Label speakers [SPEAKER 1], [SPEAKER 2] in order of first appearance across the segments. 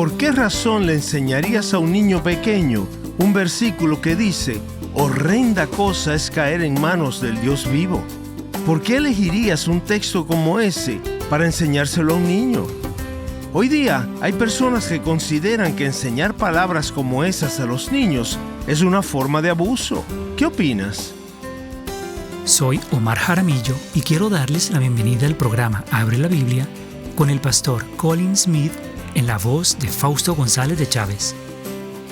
[SPEAKER 1] ¿Por qué razón le enseñarías a un niño pequeño un versículo que dice: horrenda cosa es caer en manos del Dios vivo? ¿Por qué elegirías un texto como ese para enseñárselo a un niño? Hoy día hay personas que consideran que enseñar palabras como esas a los niños es una forma de abuso. ¿Qué opinas?
[SPEAKER 2] Soy Omar Jaramillo y quiero darles la bienvenida al programa Abre la Biblia con el pastor Colin Smith en la voz de Fausto González de Chávez.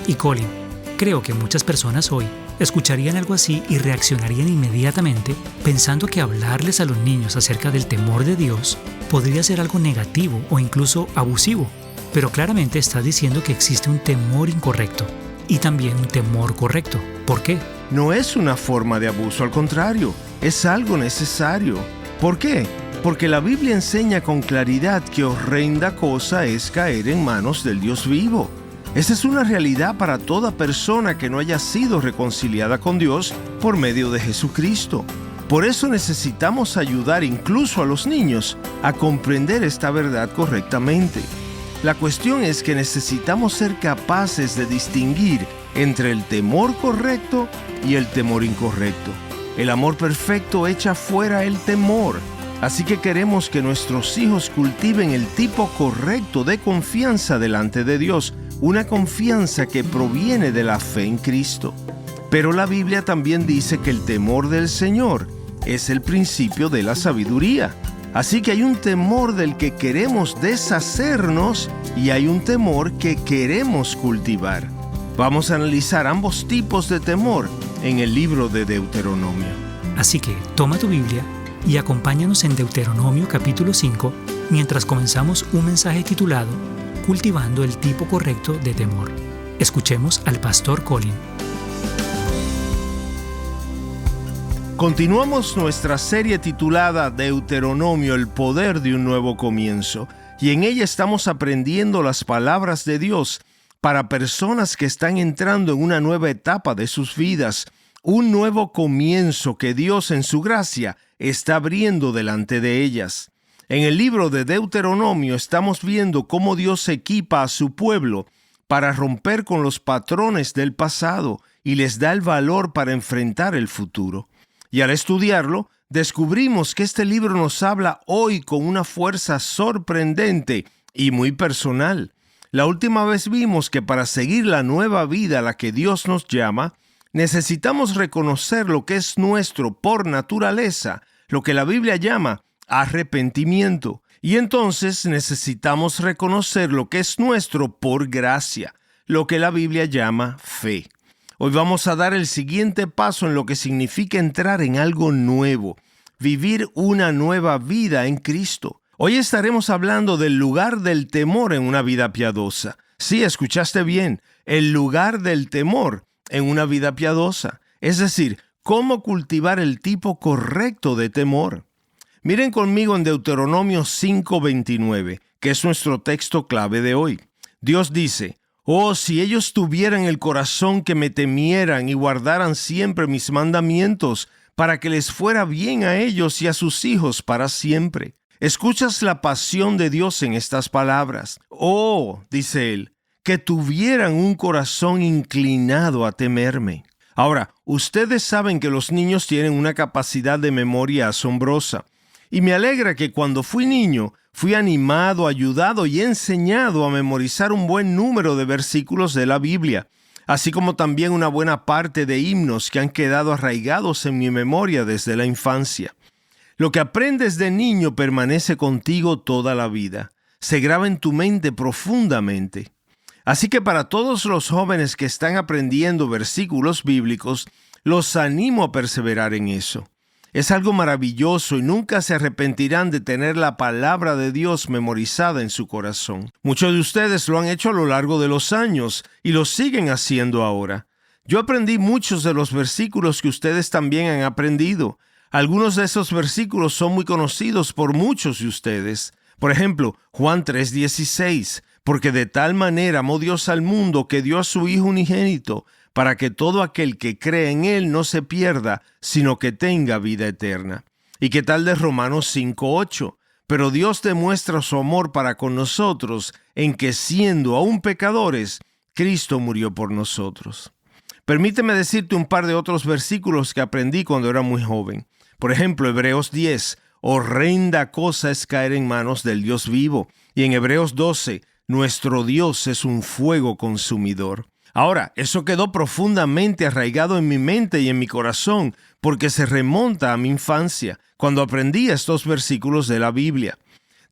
[SPEAKER 2] Y Colin, creo que muchas personas hoy escucharían algo así y reaccionarían inmediatamente pensando que hablarles a los niños acerca del temor de Dios podría ser algo negativo o incluso abusivo. Pero claramente está diciendo que existe un temor incorrecto y también un temor correcto. ¿Por qué?
[SPEAKER 1] No es una forma de abuso, al contrario, es algo necesario. ¿Por qué? Porque la Biblia enseña con claridad que horrenda cosa es caer en manos del Dios vivo. Esa es una realidad para toda persona que no haya sido reconciliada con Dios por medio de Jesucristo. Por eso necesitamos ayudar incluso a los niños a comprender esta verdad correctamente. La cuestión es que necesitamos ser capaces de distinguir entre el temor correcto y el temor incorrecto. El amor perfecto echa fuera el temor. Así que queremos que nuestros hijos cultiven el tipo correcto de confianza delante de Dios, una confianza que proviene de la fe en Cristo. Pero la Biblia también dice que el temor del Señor es el principio de la sabiduría. Así que hay un temor del que queremos deshacernos y hay un temor que queremos cultivar. Vamos a analizar ambos tipos de temor en el libro de Deuteronomio.
[SPEAKER 2] Así que toma tu Biblia y acompáñanos en Deuteronomio capítulo 5 mientras comenzamos un mensaje titulado Cultivando el tipo correcto de temor. Escuchemos al pastor Colin.
[SPEAKER 1] Continuamos nuestra serie titulada Deuteronomio, el poder de un nuevo comienzo, y en ella estamos aprendiendo las palabras de Dios para personas que están entrando en una nueva etapa de sus vidas, un nuevo comienzo que Dios en su gracia está abriendo delante de ellas. En el libro de Deuteronomio estamos viendo cómo Dios equipa a su pueblo para romper con los patrones del pasado y les da el valor para enfrentar el futuro. Y al estudiarlo, descubrimos que este libro nos habla hoy con una fuerza sorprendente y muy personal. La última vez vimos que para seguir la nueva vida a la que Dios nos llama, necesitamos reconocer lo que es nuestro por naturaleza, lo que la Biblia llama arrepentimiento. Y entonces necesitamos reconocer lo que es nuestro por gracia, lo que la Biblia llama fe. Hoy vamos a dar el siguiente paso en lo que significa entrar en algo nuevo, vivir una nueva vida en Cristo. Hoy estaremos hablando del lugar del temor en una vida piadosa. Sí, escuchaste bien, el lugar del temor en una vida piadosa. Es decir, cómo cultivar el tipo correcto de temor. Miren conmigo en Deuteronomio 5:29, que es nuestro texto clave de hoy. Dios dice: «Oh, si ellos tuvieran el corazón que me temieran y guardaran siempre mis mandamientos, para que les fuera bien a ellos y a sus hijos para siempre». ¿Escuchas la pasión de Dios en estas palabras? «Oh», dice Él, «que tuvieran un corazón inclinado a temerme». Ahora, ustedes saben que los niños tienen una capacidad de memoria asombrosa. Y me alegra que cuando fui niño, fui animado, ayudado y enseñado a memorizar un buen número de versículos de la Biblia, así como también una buena parte de himnos que han quedado arraigados en mi memoria desde la infancia. Lo que aprendes de niño permanece contigo toda la vida, se graba en tu mente profundamente. Así que para todos los jóvenes que están aprendiendo versículos bíblicos, los animo a perseverar en eso. Es algo maravilloso y nunca se arrepentirán de tener la palabra de Dios memorizada en su corazón. Muchos de ustedes lo han hecho a lo largo de los años y lo siguen haciendo ahora. Yo aprendí muchos de los versículos que ustedes también han aprendido. Algunos de esos versículos son muy conocidos por muchos de ustedes. Por ejemplo, Juan 3:16, porque de tal manera amó Dios al mundo que dio a su Hijo unigénito, para que todo aquel que cree en Él no se pierda, sino que tenga vida eterna. ¿Y qué tal de Romanos 5:8? pero Dios demuestra su amor para con nosotros en que, siendo aún pecadores, Cristo murió por nosotros. Permíteme decirte un par de otros versículos que aprendí cuando era muy joven. Por ejemplo, Hebreos 10, horrenda cosa es caer en manos del Dios vivo. Y en Hebreos 12, nuestro Dios es un fuego consumidor. Ahora, eso quedó profundamente arraigado en mi mente y en mi corazón, porque se remonta a mi infancia, cuando aprendí estos versículos de la Biblia.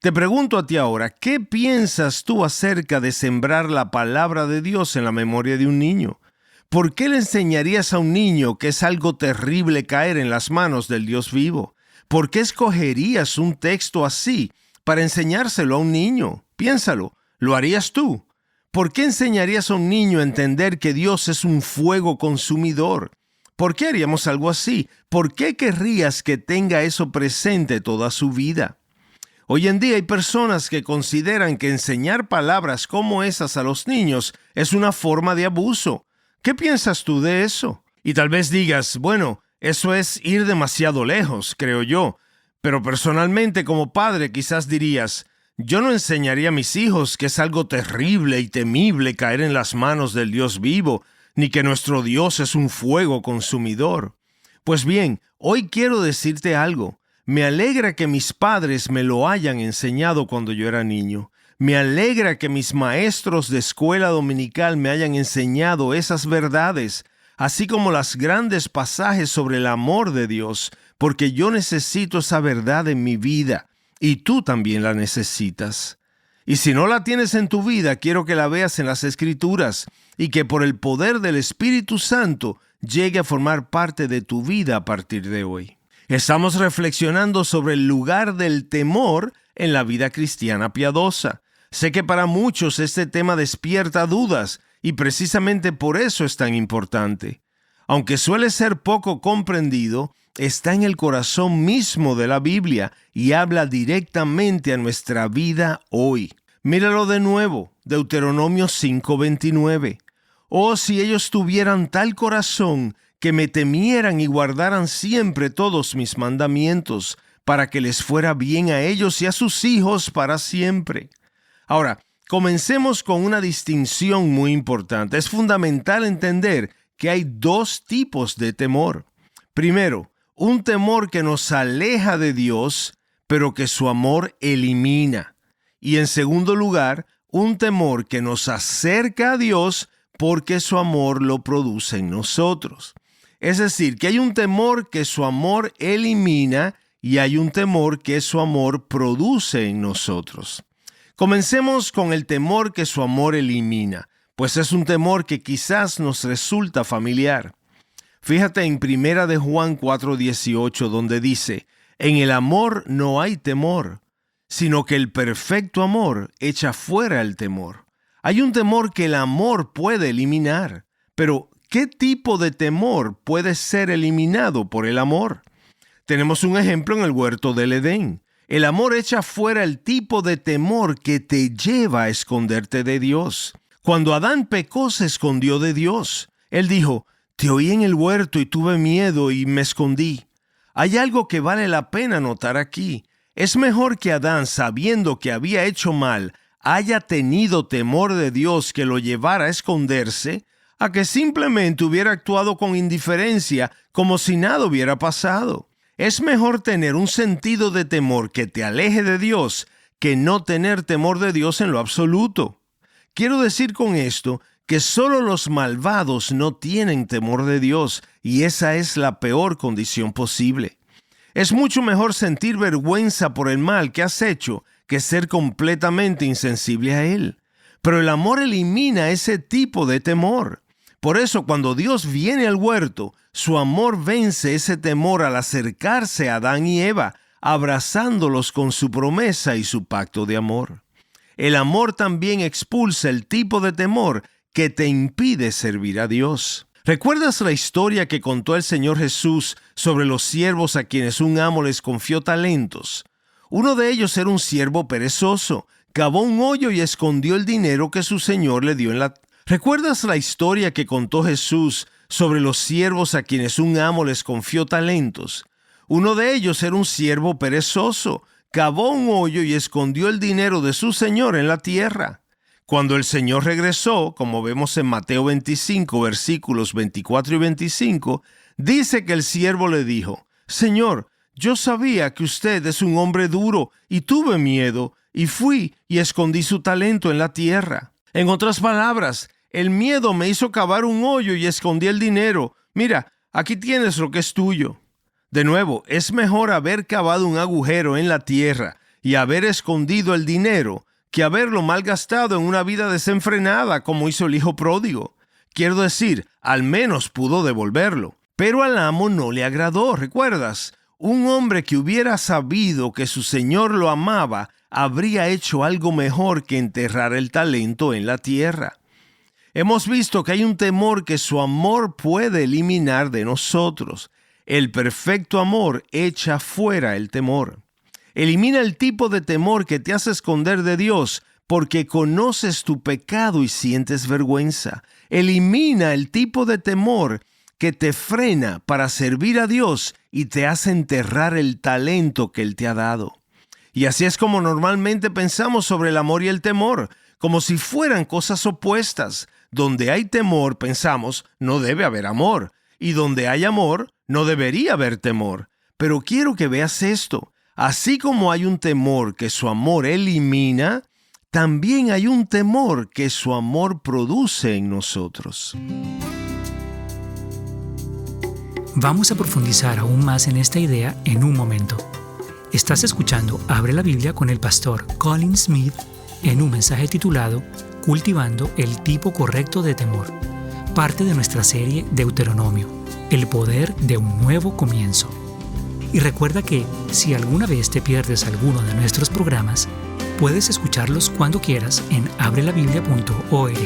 [SPEAKER 1] Te pregunto a ti ahora, ¿qué piensas tú acerca de sembrar la palabra de Dios en la memoria de un niño? ¿Por qué le enseñarías a un niño que es algo terrible caer en las manos del Dios vivo? ¿Por qué escogerías un texto así para enseñárselo a un niño? Piénsalo, ¿lo harías tú? ¿Por qué enseñarías a un niño a entender que Dios es un fuego consumidor? ¿Por qué haríamos algo así? ¿Por qué querrías que tenga eso presente toda su vida? Hoy en día hay personas que consideran que enseñar palabras como esas a los niños es una forma de abuso. ¿Qué piensas tú de eso? Y tal vez digas, bueno, eso es ir demasiado lejos, creo yo. Pero personalmente, como padre, quizás dirías, yo no enseñaría a mis hijos que es algo terrible y temible caer en las manos del Dios vivo, ni que nuestro Dios es un fuego consumidor. Pues bien, hoy quiero decirte algo. Me alegra que mis padres me lo hayan enseñado cuando yo era niño. Me alegra que mis maestros de escuela dominical me hayan enseñado esas verdades, así como los grandes pasajes sobre el amor de Dios, porque yo necesito esa verdad en mi vida, y tú también la necesitas. Y si no la tienes en tu vida, quiero que la veas en las Escrituras, y que por el poder del Espíritu Santo llegue a formar parte de tu vida a partir de hoy. Estamos reflexionando sobre el lugar del temor en la vida cristiana piadosa. Sé que para muchos este tema despierta dudas y precisamente por eso es tan importante. Aunque suele ser poco comprendido, está en el corazón mismo de la Biblia y habla directamente a nuestra vida hoy. Míralo de nuevo, Deuteronomio 5:29. Oh, si ellos tuvieran tal corazón que me temieran y guardaran siempre todos mis mandamientos, para que les fuera bien a ellos y a sus hijos para siempre. Ahora, comencemos con una distinción muy importante. Es fundamental entender que hay dos tipos de temor. Primero, un temor que nos aleja de Dios, pero que su amor elimina. Y en segundo lugar, un temor que nos acerca a Dios porque su amor lo produce en nosotros. Es decir, que hay un temor que su amor elimina y hay un temor que su amor produce en nosotros. Comencemos con el temor que su amor elimina, pues es un temor que quizás nos resulta familiar. Fíjate en 1 de Juan 4:18, donde dice, en el amor no hay temor, sino que el perfecto amor echa fuera el temor. Hay un temor que el amor puede eliminar, pero ¿qué tipo de temor puede ser eliminado por el amor? Tenemos un ejemplo en el huerto del Edén. El amor echa fuera el tipo de temor que te lleva a esconderte de Dios. Cuando Adán pecó, se escondió de Dios. Él dijo, te oí en el huerto y tuve miedo y me escondí. Hay algo que vale la pena notar aquí. Es mejor que Adán, sabiendo que había hecho mal, haya tenido temor de Dios que lo llevara a esconderse, a que simplemente hubiera actuado con indiferencia como si nada hubiera pasado. Es mejor tener un sentido de temor que te aleje de Dios que no tener temor de Dios en lo absoluto. Quiero decir con esto que solo los malvados no tienen temor de Dios y esa es la peor condición posible. Es mucho mejor sentir vergüenza por el mal que has hecho que ser completamente insensible a él. Pero el amor elimina ese tipo de temor. Por eso, cuando Dios viene al huerto, su amor vence ese temor al acercarse a Adán y Eva, abrazándolos con su promesa y su pacto de amor. El amor también expulsa el tipo de temor que te impide servir a Dios. ¿Recuerdas la historia que contó el Señor Jesús sobre los siervos a quienes un amo les confió talentos? Uno de ellos era un siervo perezoso, cavó un hoyo y escondió el dinero que su señor le dio en la... ¿Recuerdas la historia que contó Jesús sobre los siervos a quienes un amo les confió talentos? Uno de ellos era un siervo perezoso, cavó un hoyo y escondió el dinero de su señor en la tierra. Cuando el Señor regresó, como vemos en Mateo 25, versículos 24 y 25, dice que el siervo le dijo: Señor, yo sabía que usted es un hombre duro y tuve miedo y fui y escondí su talento en la tierra. En otras palabras, el miedo me hizo cavar un hoyo y escondí el dinero. Mira, aquí tienes lo que es tuyo. De nuevo, es mejor haber cavado un agujero en la tierra y haber escondido el dinero que haberlo malgastado en una vida desenfrenada como hizo el hijo pródigo. Quiero decir, al menos pudo devolverlo. Pero al amo no le agradó, ¿recuerdas? Un hombre que hubiera sabido que su señor lo amaba habría hecho algo mejor que enterrar el talento en la tierra. Hemos visto que hay un temor que su amor puede eliminar de nosotros. El perfecto amor echa fuera el temor. Elimina el tipo de temor que te hace esconder de Dios porque conoces tu pecado y sientes vergüenza. Elimina el tipo de temor que te frena para servir a Dios y te hace enterrar el talento que Él te ha dado. Y así es como normalmente pensamos sobre el amor y el temor, como si fueran cosas opuestas. Donde hay temor, pensamos, no debe haber amor. Y donde hay amor, no debería haber temor. Pero quiero que veas esto. Así como hay un temor que su amor elimina, también hay un temor que su amor produce en nosotros.
[SPEAKER 2] Vamos a profundizar aún más en esta idea en un momento. Estás escuchando Abre la Biblia con el pastor Colin Smith en un mensaje titulado Cultivando el tipo correcto de temor, parte de nuestra serie Deuteronomio, el poder de un nuevo comienzo. Y recuerda que, si alguna vez te pierdes alguno de nuestros programas, puedes escucharlos cuando quieras en abrelabiblia.org.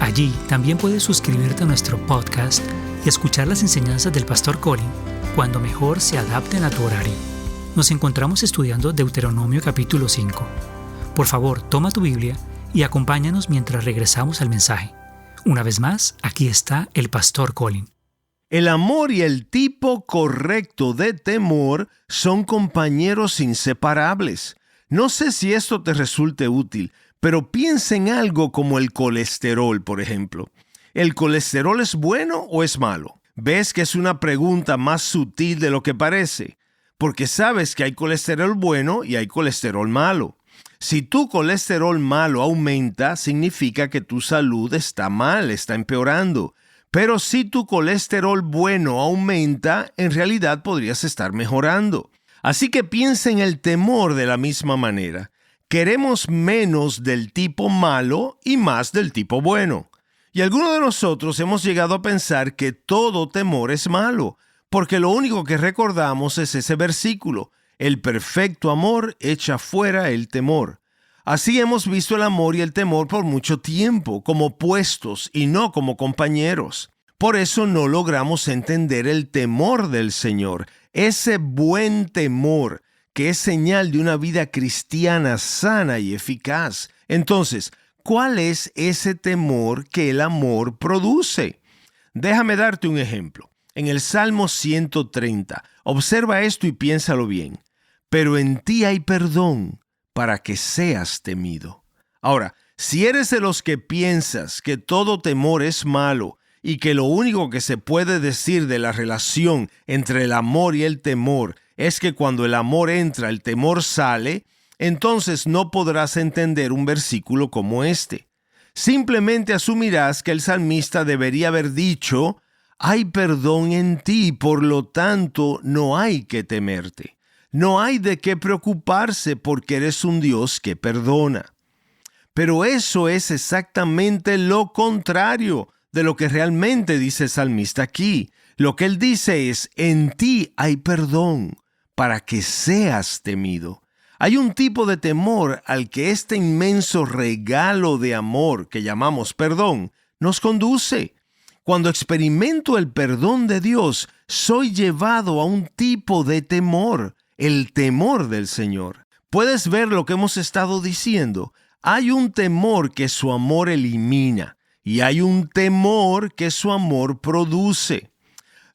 [SPEAKER 2] Allí también puedes suscribirte a nuestro podcast y escuchar las enseñanzas del pastor Colin cuando mejor se adapten a tu horario. Nos encontramos estudiando Deuteronomio capítulo 5. Por favor, toma tu Biblia y acompáñanos mientras regresamos al mensaje. Una vez más, aquí está el pastor Colin.
[SPEAKER 1] El amor y el tipo correcto de temor son compañeros inseparables. No sé si esto te resulte útil, pero piensa en algo como el colesterol, por ejemplo. ¿El colesterol es bueno o es malo? ¿Ves que es una pregunta más sutil de lo que parece? Porque sabes que hay colesterol bueno y hay colesterol malo. Si tu colesterol malo aumenta, significa que tu salud está mal, está empeorando. Pero si tu colesterol bueno aumenta, en realidad podrías estar mejorando. Así que piensa en el temor de la misma manera. Queremos menos del tipo malo y más del tipo bueno. Y algunos de nosotros hemos llegado a pensar que todo temor es malo, porque lo único que recordamos es ese versículo: el perfecto amor echa fuera el temor. Así hemos visto el amor y el temor por mucho tiempo, como opuestos y no como compañeros. Por eso no logramos entender el temor del Señor, ese buen temor que es señal de una vida cristiana sana y eficaz. Entonces, ¿cuál es ese temor que el amor produce? Déjame darte un ejemplo. En el Salmo 130, observa esto y piénsalo bien. Pero en ti hay perdón para que seas temido. Ahora, si eres de los que piensas que todo temor es malo y que lo único que se puede decir de la relación entre el amor y el temor es que cuando el amor entra, el temor sale, entonces no podrás entender un versículo como este. Simplemente asumirás que el salmista debería haber dicho: hay perdón en ti, por lo tanto no hay que temerte. No hay de qué preocuparse porque eres un Dios que perdona. Pero eso es exactamente lo contrario de lo que realmente dice el salmista aquí. Lo que él dice es: en ti hay perdón para que seas temido. Hay un tipo de temor al que este inmenso regalo de amor que llamamos perdón nos conduce. Cuando experimento el perdón de Dios, soy llevado a un tipo de temor, el temor del Señor. ¿Puedes ver lo que hemos estado diciendo? Hay un temor que su amor elimina y hay un temor que su amor produce.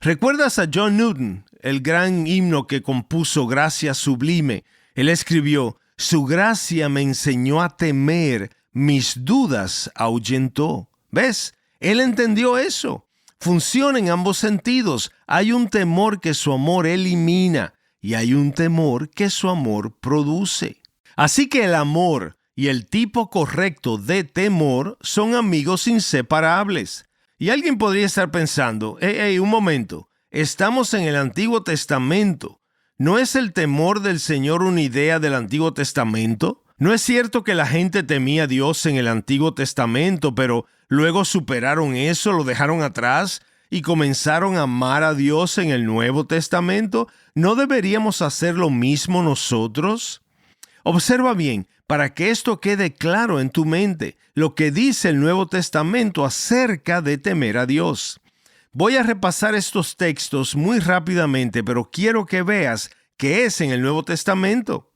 [SPEAKER 1] ¿Recuerdas a John Newton, el gran himno que compuso Gracia Sublime? Él escribió: su gracia me enseñó a temer, mis dudas ahuyentó. ¿Ves? Él entendió eso. Funciona en ambos sentidos. Hay un temor que su amor elimina y hay un temor que su amor produce. Así que el amor y el tipo correcto de temor son amigos inseparables. Y alguien podría estar pensando: un momento, estamos en el Antiguo Testamento. ¿No es el temor del Señor una idea del Antiguo Testamento? ¿No es cierto que la gente temía a Dios en el Antiguo Testamento, pero luego superaron eso, lo dejaron atrás y comenzaron a amar a Dios en el Nuevo Testamento? ¿No deberíamos hacer lo mismo nosotros? Observa bien, para que esto quede claro en tu mente, lo que dice el Nuevo Testamento acerca de temer a Dios. Voy a repasar estos textos muy rápidamente, pero quiero que veas qué es en el Nuevo Testamento.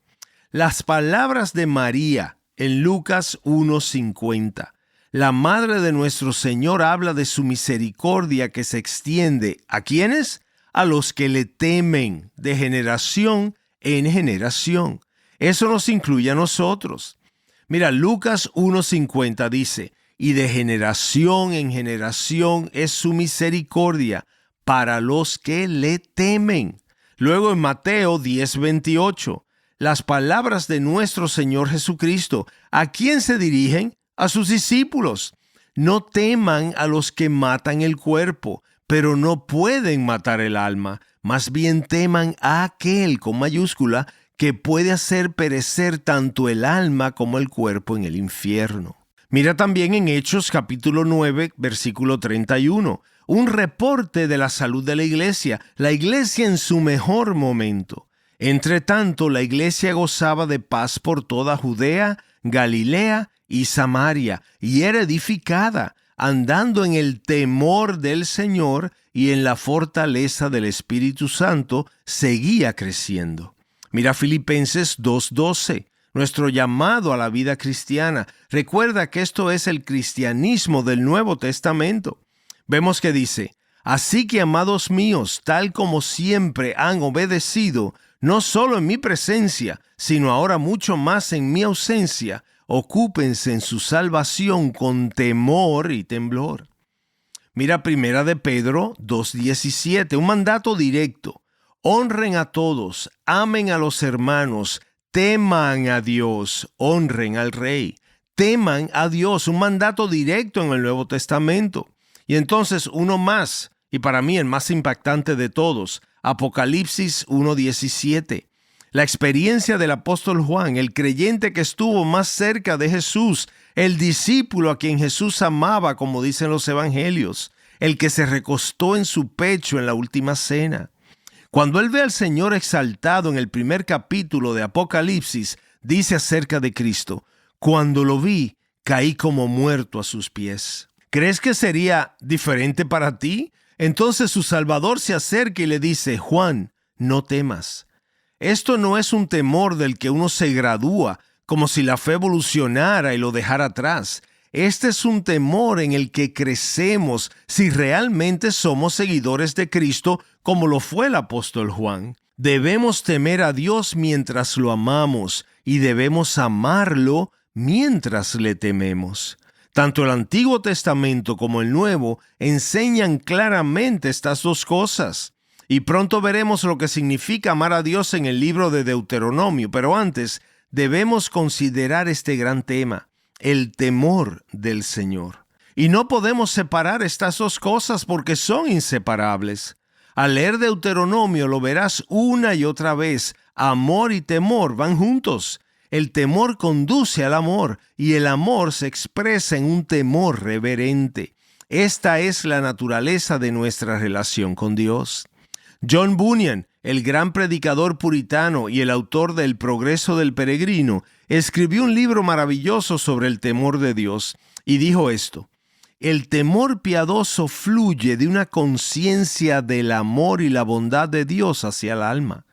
[SPEAKER 1] Las palabras de María en Lucas 1:50. La madre de nuestro Señor habla de su misericordia que se extiende ¿a quiénes? A los que le temen de generación en generación. Eso nos incluye a nosotros. Mira, Lucas 1:50 dice: y de generación en generación es su misericordia para los que le temen. Luego en Mateo 10:28, las palabras de nuestro Señor Jesucristo, ¿a quién se dirigen? A sus discípulos. No teman a los que matan el cuerpo, pero no pueden matar el alma. Más bien teman a aquel, con mayúscula, que puede hacer perecer tanto el alma como el cuerpo en el infierno. Mira también en Hechos capítulo 9, versículo 31, un reporte de la salud de la iglesia en su mejor momento. Entre tanto, la iglesia gozaba de paz por toda Judea, Galilea y Samaria, y era edificada, andando en el temor del Señor y en la fortaleza del Espíritu Santo, seguía creciendo. Mira Filipenses 2:12. Nuestro llamado a la vida cristiana. Recuerda que esto es el cristianismo del Nuevo Testamento. Vemos que dice: así que, amados míos, tal como siempre han obedecido, no solo en mi presencia, sino ahora mucho más en mi ausencia, ocúpense en su salvación con temor y temblor. Mira Primera de Pedro 2:17, un mandato directo. Honren a todos, amen a los hermanos, teman a Dios, honren al Rey. Teman a Dios, un mandato directo en el Nuevo Testamento. Y entonces uno más, y para mí el más impactante de todos, Apocalipsis 1:17. La experiencia del apóstol Juan, el creyente que estuvo más cerca de Jesús, el discípulo a quien Jesús amaba, como dicen los evangelios, el que se recostó en su pecho en la última cena. Cuando él ve al Señor exaltado en el primer capítulo de Apocalipsis, dice acerca de Cristo: cuando lo vi, caí como muerto a sus pies. ¿Crees que sería diferente para ti? Entonces su Salvador se acerca y le dice: Juan, no temas. Esto no es un temor del que uno se gradúa, como si la fe evolucionara y lo dejara atrás. Este es un temor en el que crecemos si realmente somos seguidores de Cristo, como lo fue el apóstol Juan. Debemos temer a Dios mientras lo amamos y debemos amarlo mientras le tememos. Tanto el Antiguo Testamento como el Nuevo enseñan claramente estas dos cosas. Y pronto veremos lo que significa amar a Dios en el libro de Deuteronomio. Pero antes, debemos considerar este gran tema: el temor del Señor. Y no podemos separar estas dos cosas porque son inseparables. Al leer Deuteronomio lo verás una y otra vez. Amor y temor van juntos. El temor conduce al amor y el amor se expresa en un temor reverente. Esta es la naturaleza de nuestra relación con Dios. John Bunyan, el gran predicador puritano y el autor de El progreso del peregrino, escribió un libro maravilloso sobre el temor de Dios y dijo esto: el temor piadoso fluye de una conciencia del amor y la bondad de Dios hacia el alma.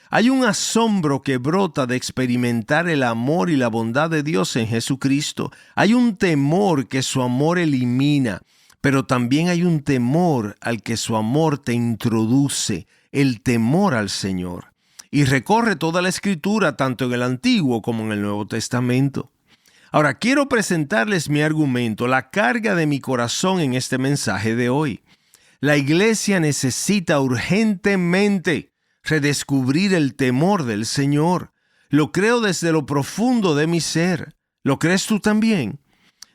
[SPEAKER 1] Hay un asombro que brota de experimentar el amor y la bondad de Dios en Jesucristo. Hay un temor que su amor elimina, pero también hay un temor al que su amor te introduce, el temor al Señor. y recorre toda la Escritura, tanto en el Antiguo como en el Nuevo Testamento. Ahora, quiero presentarles mi argumento, la carga de mi corazón en este mensaje de hoy. La iglesia necesita urgentemente redescubrir el temor del Señor. Lo creo desde lo profundo de mi ser. ¿Lo crees tú también?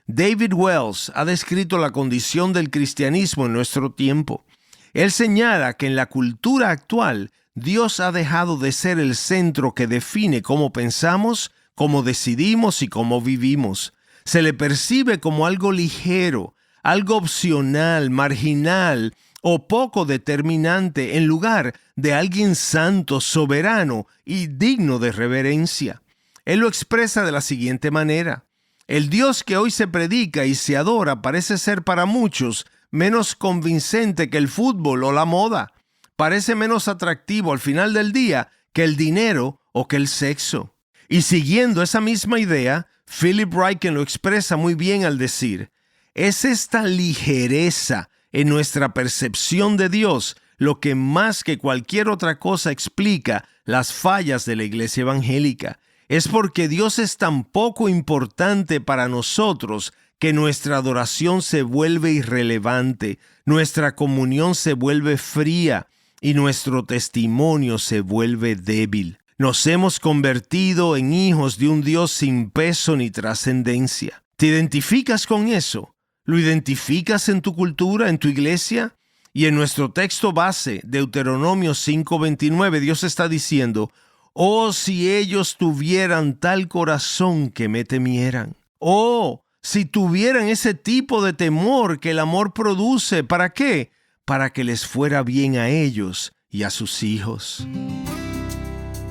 [SPEAKER 1] David Wells ha descrito la condición del cristianismo en nuestro tiempo. Él señala que en la cultura actual, Dios ha dejado de ser el centro que define cómo pensamos, cómo decidimos y cómo vivimos. Se le percibe como algo ligero, algo opcional, marginal o poco determinante en lugar de alguien santo, soberano y digno de reverencia. Él lo expresa de la siguiente manera: el Dios que hoy se predica y se adora parece ser para muchos menos convincente que el fútbol o la moda. Parece menos atractivo al final del día que el dinero o que el sexo. Y siguiendo esa misma idea, Philip Ryken lo expresa muy bien al decir: es esta ligereza en nuestra percepción de Dios lo que más que cualquier otra cosa explica las fallas de la iglesia evangélica. Es porque Dios es tan poco importante para nosotros que nuestra adoración se vuelve irrelevante, nuestra comunión se vuelve fría y nuestro testimonio se vuelve débil. Nos hemos convertido en hijos de un Dios sin peso ni trascendencia. ¿Te identificas con eso? ¿Lo identificas en tu cultura, en tu iglesia? Y en nuestro texto base, Deuteronomio 5:29, Dios está diciendo: «Oh, si ellos tuvieran tal corazón que me temieran». Oh, si tuvieran ese tipo de temor que el amor produce. ¿Para qué? Para que les fuera bien a ellos y a sus hijos.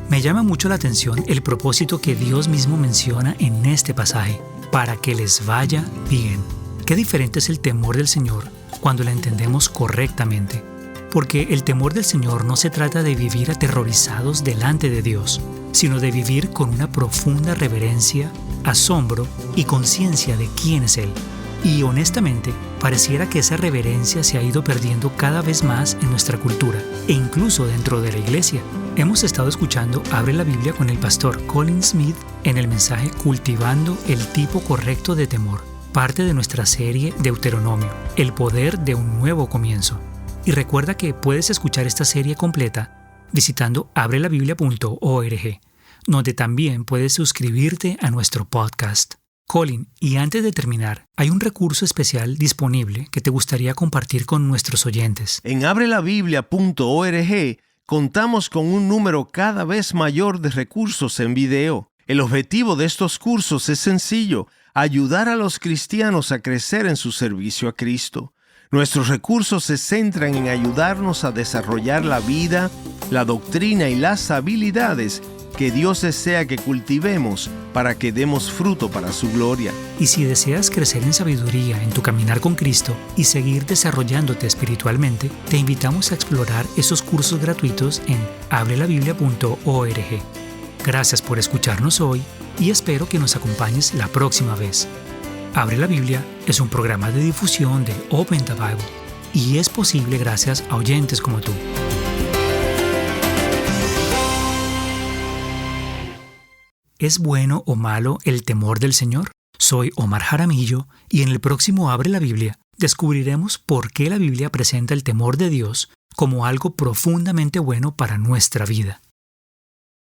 [SPEAKER 2] Me llama mucho la atención el propósito que Dios mismo menciona en este pasaje: para que les vaya bien. Qué diferente es el temor del Señor cuando lo entendemos correctamente. Porque el temor del Señor no se trata de vivir aterrorizados delante de Dios, sino de vivir con una profunda reverencia, asombro y conciencia de quién es Él. Y honestamente, pareciera que esa reverencia se ha ido perdiendo cada vez más en nuestra cultura, e incluso dentro de la iglesia. Hemos estado escuchando Abre la Biblia con el pastor Colin Smith en el mensaje Cultivando el tipo correcto de temor, parte de nuestra serie Deuteronomio, el poder de un nuevo comienzo. Y recuerda que puedes escuchar esta serie completa visitando abrelabiblia.org, donde también puedes suscribirte a nuestro podcast. Colin, y antes de terminar, hay un recurso especial disponible que te gustaría compartir con nuestros oyentes.
[SPEAKER 1] En abrelabiblia.org contamos con un número cada vez mayor de recursos en video. El objetivo de estos cursos es sencillo: ayudar a los cristianos a crecer en su servicio a Cristo. Nuestros recursos se centran en ayudarnos a desarrollar la vida, la doctrina y las habilidades que Dios desea que cultivemos para que demos fruto para su gloria.
[SPEAKER 2] Y si deseas crecer en sabiduría en tu caminar con Cristo y seguir desarrollándote espiritualmente, te invitamos a explorar esos cursos gratuitos en abrelabiblia.org. Gracias por escucharnos hoy y espero que nos acompañes la próxima vez. Abre la Biblia es un programa de difusión de Open the Bible y es posible gracias a oyentes como tú. ¿Es bueno o malo el temor del Señor? Soy Omar Jaramillo y en el próximo Abre la Biblia descubriremos por qué la Biblia presenta el temor de Dios como algo profundamente bueno para nuestra vida.